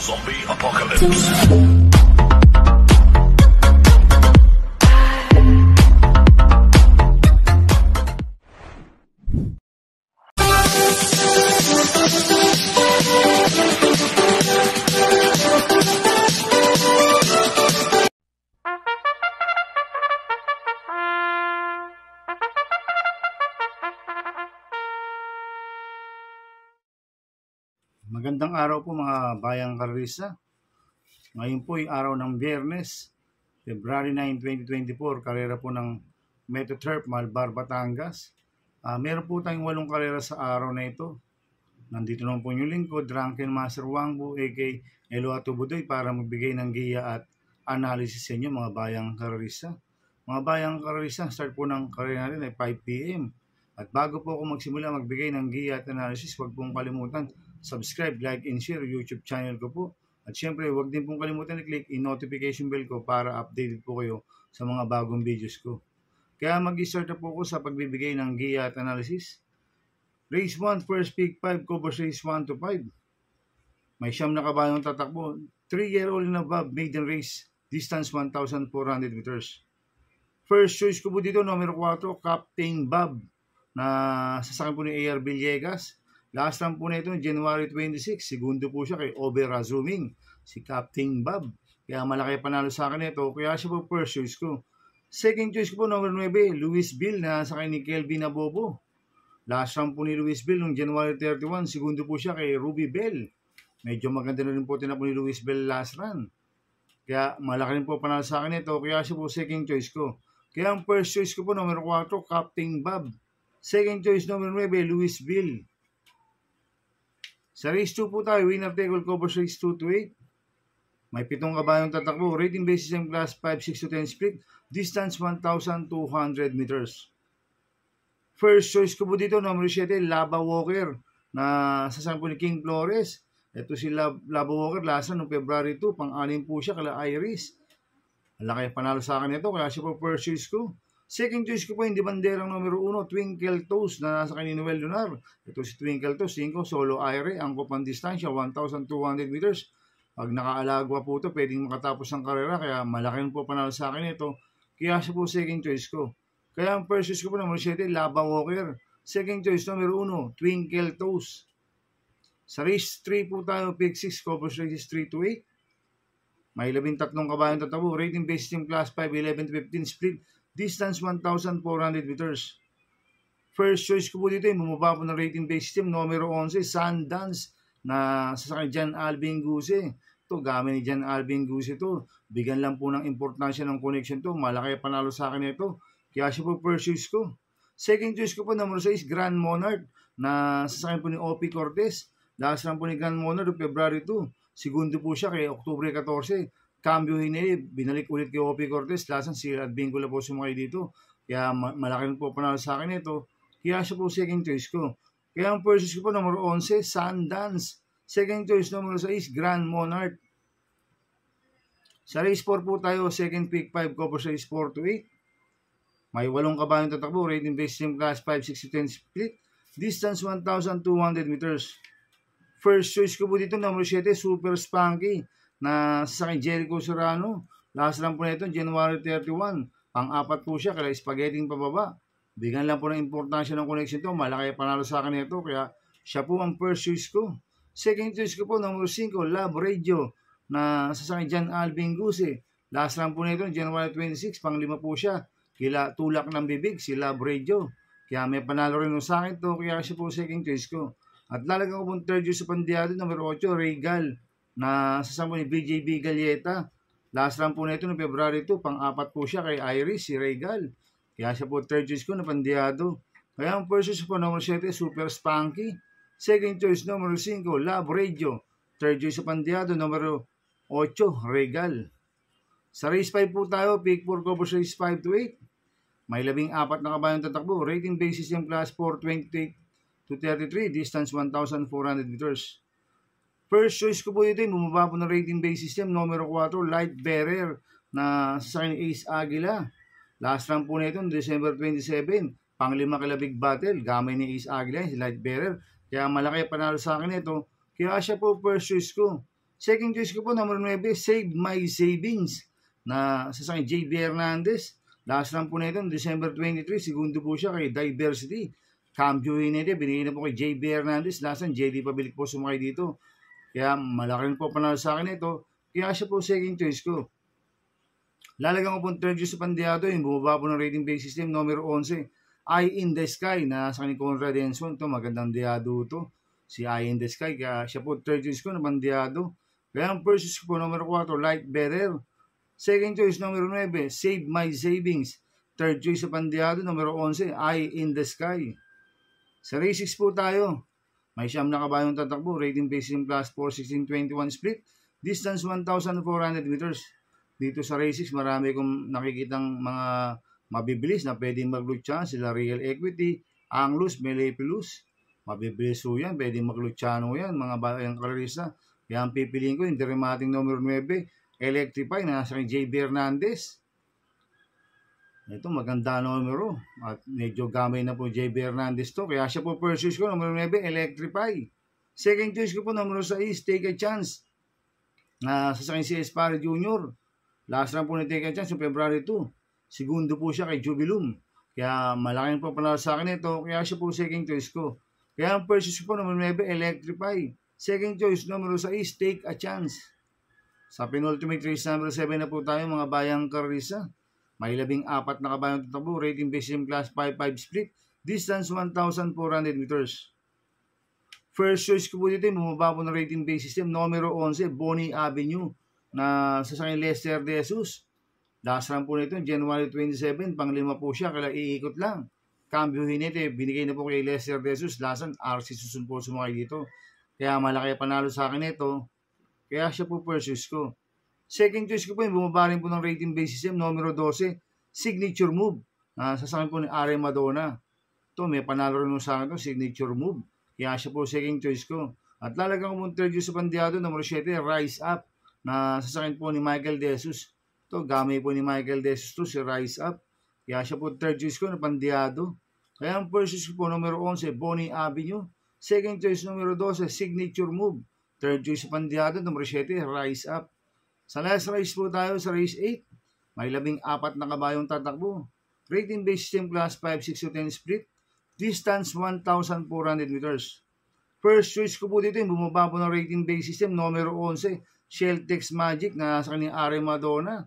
Zombie Apocalypse. Magandang araw po mga bayang karerista. Ngayon po ay araw ng Biyernes, February 9, 2024, karera po ng Metro Turf, Malbar, Batangas. Meron po tayong 8 karera sa araw na ito. Nandito naman po yung lingkod, Drunken Master Wangbu, a.k.a. Elo Atubudoy, para magbigay ng giya at analysis sa inyo mga bayang karerista. Mga bayang karerista, start po ng karera natin ay 5 p.m. At bago po ako magsimula magbigay ng giya at analysis, huwag pong kalimutan subscribe, like, and share YouTube channel ko po. At syempre, huwag din pong kalimutan i-click yung notification bell ko para updated po kayo sa mga bagong videos ko. Kaya mag-start na po ako sa pagbibigay ng giya at analysis. Race 1, first pick 5, covers race 1 to 5. May siyam na kabayong tatakbo. 3-year-old and above, maiden race, distance 1,400 meters. First choice ko po dito, numero 4, Captain Bob, na sasakyan po ni A.R. Villegas. Last time po na ito, January 26, segundo po siya kay Ober Razuming, si Captain Bob. Kaya malaki panalo sa akin ito, kaya siya po first choice ko. Second choice ko po, number 9, Luis Bill, na sakay ni Kelvin Abobo. Last time po ni Luis Bill, noong January 31, segundo po siya kay Ruby Bell. Medyo maganda na rin po tinapon ni Luis Bell last run. Kaya malaki rin po panalo sa akin ito, kaya siya po second choice ko. Kaya ang first choice ko po, number 4, Captain Bob. Second choice, number 9, Luis Bill. Sa race 2 po tayo, winner take all, covers race 2 to 8. May 7 kabayong tatakbo, rating basis ng class 5, 6 to 10 split, distance 1,200 meters. First choice ko po dito, number 7, Lava Walker, na sasama po ni King Flores. Ito si Lava Walker, last noong February 2, pang-anim po siya kala Iris. Malaki panalo sa akin ito, kaya siya po first choice ko. Second choice ko po yung banderang numero 1, Twinkle Toes, na nasa kanya Noel Lunar. Ito si Twinkle Toes, 5, solo aire, ang kupang distansya, 1,200 meters. Pag nakaalagwa po ito, pwedeng makatapos ng karera, kaya malaki po panalo sa akin ito. Kaya siya po second choice ko. Kaya ang first choice ko po, numero 7, Lava Walker. Second choice, numero 1, Twinkle Toes. Sa race 3 po tayo, pick 6, covers races 3 to 8. May 13 kabayong tatabo, rating based yung class 5, 11 to 15 split, distance 1,400 meters. First choice ko po dito, bumaba po ng rating based system, numero 11, Sundance, na sasakay Jan Alvin Guse. Ito, gamit ni Jan Alvin Guse ito. Bigyan lang po ng importansya ng connection to. Malaki panalo sa akin ito. Kaya siya po first choice ko. Second choice ko po, numero 6, Grand Monarch, na sasakay po ni O.P. Cortez. Last lang po ni Grand Monarch, February 2. Segundo po siya kay Oktubre 14. Cambio Hinay, binalik ulit kay O.P. Cortez. Lasan si Adbingula po sumakay dito. Kaya malaki po panalo sa akin ito. Kaya siya po second choice ko. Kaya ang first choice ko po, numero 11, Sundance. Second choice, numero 6, Grand Monarch. Sa race 4 po tayo, second pick 5, covers race 4 to 8. May 8 kabayong tatakbo, rating based yung class 5, 6 to 10 split. Distance 1,200 meters. First choice ko po dito, numero 7, Super Spunky, na sasakay Jericho Serrano. Last lang po na ito, January 31. Pang-apat po siya, kaya spaghetti pababa. Bigyan lang po ng importansya ng connection to. Malaki panalo sa akin ito, kaya siya po ang first choice ko. Second choice ko po, numero 5, Love Radio, na sasakay Jan Alvin Guse. Last lang po na ito, January 26. Pang-5 po siya. Kila tulak ng bibig, si Love Radio. Kaya may panalo rin sa akin to, kaya siya po second choice ko. At lalagyan ko po third choice sa pandiado, numero 8, Regal, na sasama ni BJB Galleta. Last lang po na ito noong February 2, pang-apat po siya kay Iris, si Regal. Kaya siya po third choice ko na pandiado. Kaya ang first choice po, number 7, Super Spunky. Second choice, numero 5, Love Radio. Third choice sa pandiado, numero 8, Regal. Sa race 5 po tayo, pick 4, covers race 5 to 8. May 14 na kabayong tatakbo. Rating basis yung class 4, 28 to 33, distance 1,400 meters. First choice ko po ito, bumaba po ng rating base system, numero 4, Light Bearer, na sasakay ni Ace Aguila. Last round po na ito, December 27, pang-5 kila Big Battle, gamay ni Ace Aguila, si Light Bearer. Kaya malaki panalo sa akin ito, kaya siya po first choice ko. Second choice ko po, number 9, Save My Savings na sasakyan JB Hernandez. Last run po na ito, December 23, segundo po siya kay Diversity. Cambio nito, binigay na po kay JB Hernandez. Last run, JD Pabilik po sumakay dito. Kaya malaki rin po panalo sa akin ito. Kaya siya po second choice ko. Lalagyan ko po third choice sa Pandiado, yung bumaba po ng rating base system, number 11, Eye in the Sky na sa ni Conrad Enson. Ito, magandang diado ito. Si Eye in the Sky, kaya siya po third choice ko na Pandiado. Kaya ang first choice ko po, number 4, Light Better. Second choice, number 9, Save My Savings. Third choice sa Pandiado, number 11, Eye in the Sky. Sa race 6 po tayo. May siyam na kabayong tatakbo. Rating base in class 4, 16, 21 split. Distance 1,400 meters. Dito sa race 6, marami kong nakikitang mga mabibilis na pwedeng maglutsa. Sila Real Equity, Anglus, Melepilus. Mabibilis po yan. Pwedeng maglutsano yan. Mga bayang karerista. Kaya ang pipiliin ko, yung dramatic number 9, Electrify na nasa JB Hernandez. Ito, maganda numero. At medyo gamay na po JB Hernandez to. Kaya siya po first choice ko, number 9, Electrify. Second choice ko po, number 6, Take a Chance. Na sasakyan si Espare Jr. Last run po ni Take a Chance, February 2. Segundo po siya kay Jubilum. Kaya malaking po panalo sa akin ito. Kaya siya po second choice ko. Kaya ang first choice ko po, number 9, Electrify. Second choice, number 6, Take a Chance. Sa penultimate race, number 7 na po tayo, mga bayang karisa. May 14 na kabayang tatakbo, rating base in class 5-5 split, distance 1,400 meters. First choice ko po dito, bumaba po ng rating base system, numero 11, Bonnie Avenue, na sasakyan Lester De Jesus. Last run po nito, January 27, pang-5 po siya, kaya iikot lang. Cambio hinete, binigay na po kay Lester De Jesus, last run, RC Susun po sumakay dito. Kaya malaki panalo sa akin ito, kaya siya po first choice ko. Second choice ko po, bumaba rin po ng rating base system, numero 12, Signature Move. Sasakyan po ni Are Madonna. Ito, may panalo rin sa akin ito, Signature Move. Kaya siya po second choice ko. At lalagyan ko po third choice sa Pandiado, numero 7, Rise Up. Na sasakyan po ni Michael De Jesus. Ito, gamay po ni Michael De Jesus to, si Rise Up. Kaya siya po third choice ko na Pandiado. Kaya ang first choice ko po, numero 11, Bonnie Avenue. Second choice, numero 12, Signature Move. Third choice sa Pandiado, numero 7, Rise Up. Sa last race po tayo, sa race 8, may 14 na kabayong tatakbo. Rating base system class 5, 6 to 10 split. Distance 1,400 meters. First choice ko po dito, yung bumaba po ng rating base system, numero 11, Shelltex Magic na sa kanyang Are Madonna.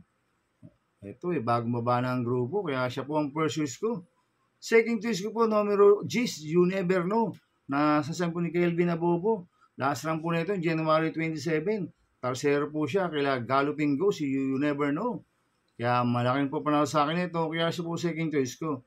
Ito bago mababa na ang grupo, kaya siya po ang first choice ko. Second choice ko po, numero G's, You Never Know, na sasakyan po ni Kelvin Abobo. Last run po na ito, January 27. Tarsero po siya, kaya Galloping Go, si You Never Know. Kaya malaking po panalo sa akin ito, kaya siya po second choice ko.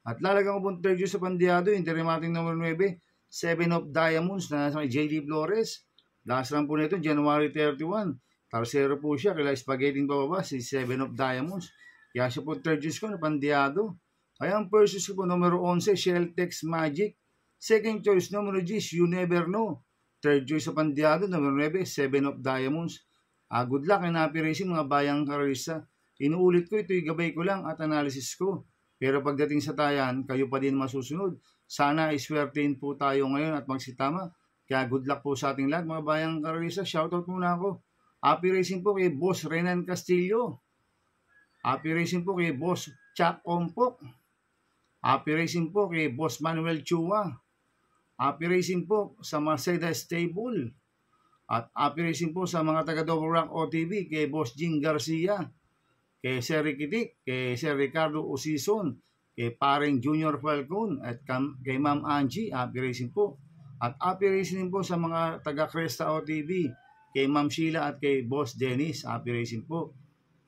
At lalagyan ko po third choice sa Pandiado, yung dramatic number 9, 7 of Diamonds na sa JD Flores. Last run po na ito, January 31. Tarsero po siya, kaya spaghetti bababa, si 7 of Diamonds. Kaya siya po third choice ko na Pandiado. Kaya ang first choice ko po, numero 11, Shelltex Magic. Second choice, numero G's, You Never Know. Third choice sa Pandiado, number 9, 7 of Diamonds. Good luck and happy racing mga bayang karisa. Inuulit ko, ito'y gabay ko lang at analysis ko. Pero pagdating sa tayan, kayo pa din masusunod. Sana iswertein po tayo ngayon at magsitama. Kaya good luck po sa ating lahat mga bayang karisa. Shoutout muna ako. Happy racing po kay Boss Renan Castillo. Happy racing po kay Boss Chuck Compok. Happy racing po kay Boss Manuel Chua. Happy racing po sa Mercedes Stable. At happy racing po sa mga taga Double Rock OTV kay Boss Jing Garcia, kay Sir Rikitik, kay Sir Ricardo Osison, kay Paring Junior Falcon, at kay Ma'am Angie. Happy racing po. At happy racing po sa mga taga Cresta OTV, kay Ma'am Sheila at kay Boss Dennis. Happy racing po.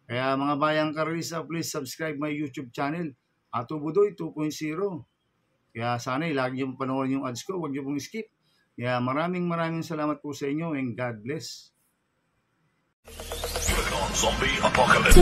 Kaya mga bayang karisa, please subscribe my YouTube channel, Atubudoy 2.0. Kaya sana lagi niyo panoorin yung ads ko, huwag niyo pong skip. Kaya maraming salamat po sa inyo and God bless. Zombie Apocalypse.